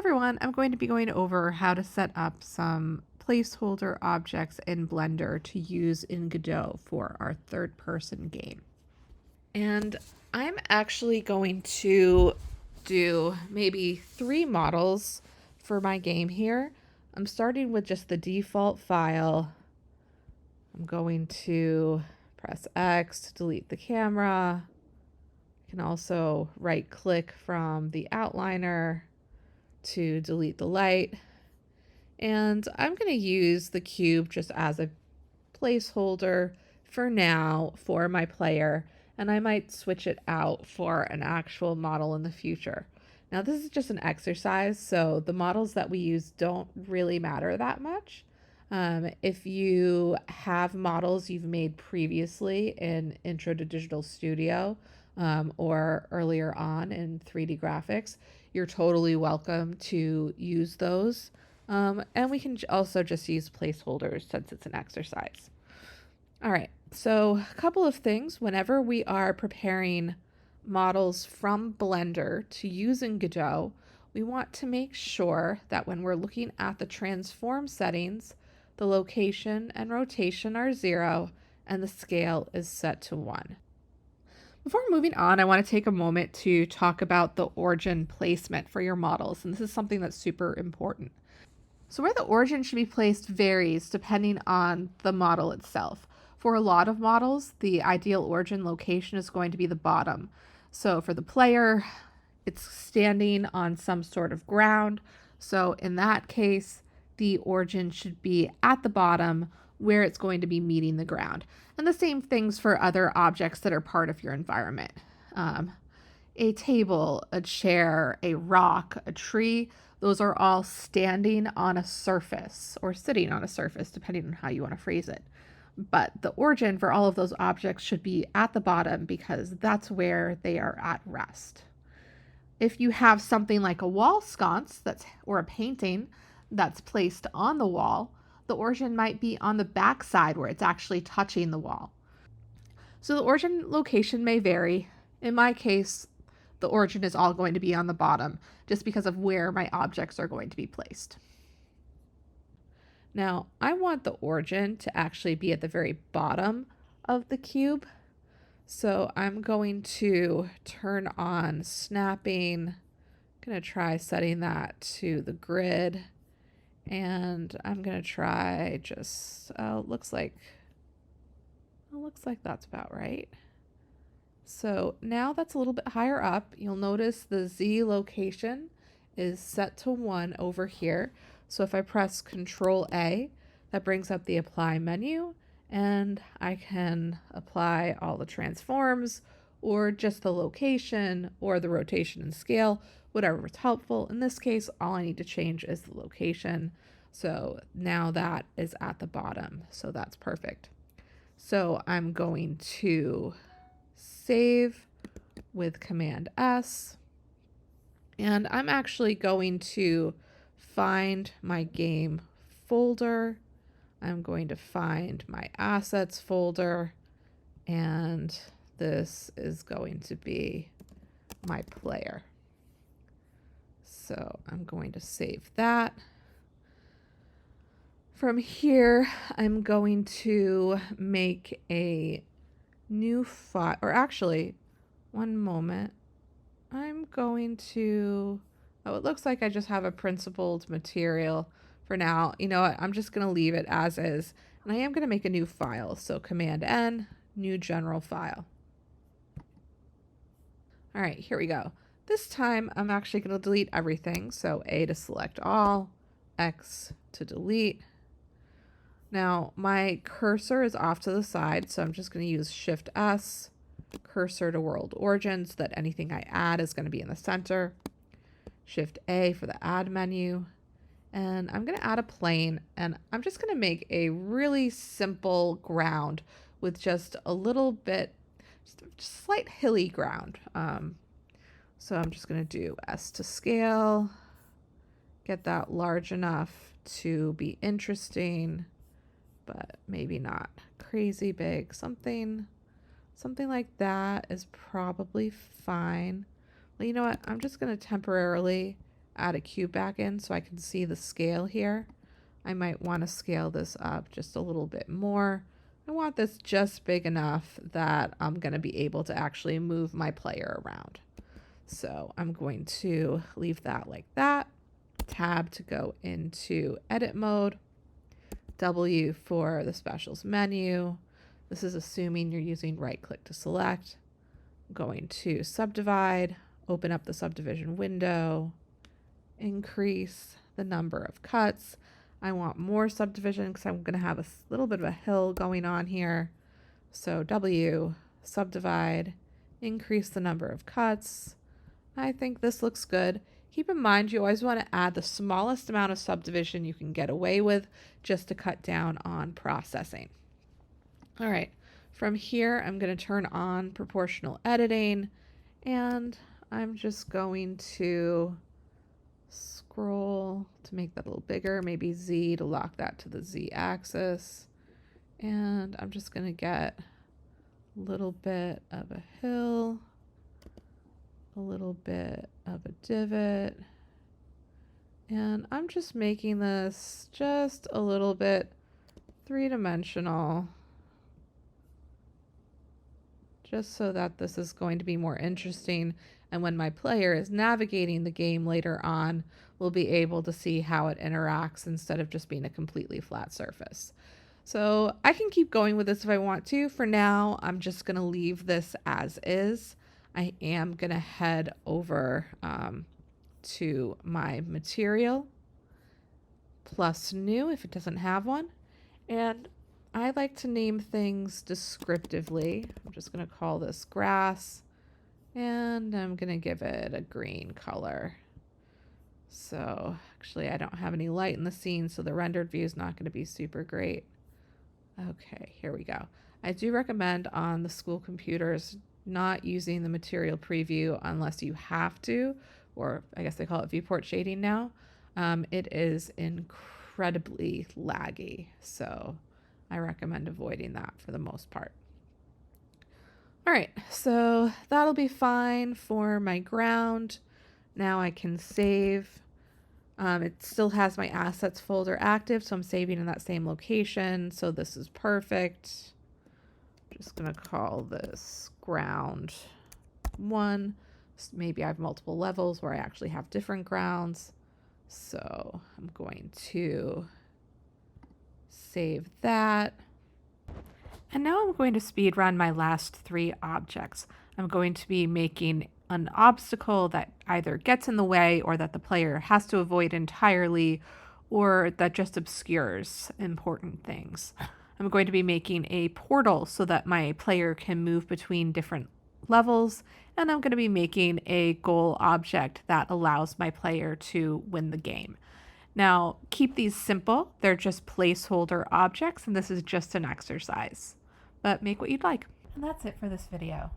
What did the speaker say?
everyone, I'm going to be going over how to set up some placeholder objects in Blender to use in Godot for our third-person game. And I'm actually going to do maybe 3 models for my game here. I'm starting with just the default file. I'm going to press X to delete the camera. I can also right-click from the outliner to delete the light. And I'm going to use the cube just as a placeholder for now for my player, and I might switch it out for an actual model in the future. Now this is just an exercise, so the models that we use don't really matter that much. If you have models you've made previously in Intro to Digital Studio or earlier on in 3D graphics, you're totally welcome to use those. And we can also just use placeholders since it's an exercise. All right, so a couple of things. Whenever we are preparing models from Blender to use in Godot, we want to make sure that when we're looking at the transform settings, the location and rotation are 0 and the scale is set to 1. Before moving on, I want to take a moment to talk about the origin placement for your models, and this is something that's super important. So where the origin should be placed varies depending on the model itself. For a lot of models, the ideal origin location is going to be the bottom. So for the player, it's standing on some sort of ground. So in that case, the origin should be at the bottom where it's going to be meeting the ground. And the same things for other objects that are part of your environment. A table, a chair, a rock, a tree, those are all standing on a surface or sitting on a surface, depending on how you want to phrase it. But the origin for all of those objects should be at the bottom because that's where they are at rest. If you have something like a wall sconce or a painting that's placed on the wall, the origin might be on the back side where it's actually touching the wall. So the origin location may vary. In my case, the origin is all going to be on the bottom just because of where my objects are going to be placed. Now, I want the origin to actually be at the very bottom of the cube. So I'm going to turn on snapping. I'm going to try setting that to the grid. And I'm going to try just, looks like that's about right. So now that's a little bit higher up. You'll notice the Z location is set to 1 over here. So if I press Control A, that brings up the Apply menu, and I can apply all the transforms or just the location or the rotation and scale, whatever is helpful. In this case, all I need to change is the location. So now that is at the bottom. So that's perfect. So I'm going to save with Command S, and I'm actually going to find my game folder. I'm going to find my assets folder, and this is going to be my player. So I'm going to save that. From here, I'm going to make a new file, or actually, one moment. I'm going to, it looks like I just have a principled material for now. You know what? I'm just going to leave it as is, and I am going to make a new file. So Command N, new general file. All right, here we go. This time I'm actually going to delete everything. So A to select all, X to delete. Now my cursor is off to the side, so I'm just going to use Shift S, cursor to world origin, so that anything I add is going to be in the center. Shift A for the add menu. And I'm going to add a plane, and I'm just going to make a really simple ground with just a little bit, just slight hilly ground. So I'm just going to do S to scale, get that large enough to be interesting, but maybe not crazy big. Something like that is probably fine. Well, you know what? I'm just going to temporarily add a cube back in so I can see the scale here. I might want to scale this up just a little bit more. I want this just big enough that I'm going to be able to actually move my player around. So I'm going to leave that like that. Tab to go into edit mode. W for the specials menu. This is assuming you're using right click to select. I'm going to subdivide, open up the subdivision window, increase the number of cuts. I want more subdivision because I'm going to have a little bit of a hill going on here. So W, subdivide, increase the number of cuts. I think this looks good. Keep in mind, you always want to add the smallest amount of subdivision you can get away with just to cut down on processing. All right, from here, I'm going to turn on proportional editing, and I'm just going to scroll to make that a little bigger, maybe Z to lock that to the Z axis. And I'm just going to get a little bit of a hill, a little bit of a divot, and I'm just making this just a little bit three-dimensional, just so that this is going to be more interesting, and when my player is navigating the game later on, we'll be able to see how it interacts instead of just being a completely flat surface. So I can keep going with this if I want to. For now, I'm just going to leave this as is. I am going to head over to my material, plus new if it doesn't have one. And I like to name things descriptively. I'm just going to call this grass, and I'm going to give it a green color. So actually I don't have any light in the scene, so the rendered view is not going to be super great. Okay, here we go. I do recommend on the school computers not using the material preview unless you have to, or I guess they call it viewport shading now. It is incredibly laggy, so I recommend avoiding that for the most part. All right, so that'll be fine for my ground. Now I can save. It still has my assets folder active, so I'm saving in that same location, so this is perfect. Just gonna call this ground 1. Maybe I have multiple levels where I actually have different grounds. So I'm going to save that. And now I'm going to speed run my last 3 objects. I'm going to be making an obstacle that either gets in the way or that the player has to avoid entirely, or that just obscures important things. I'm going to be making a portal so that my player can move between different levels, and I'm going to be making a goal object that allows my player to win the game. Now, keep these simple. They're just placeholder objects, and this is just an exercise. But make what you'd like. And that's it for this video.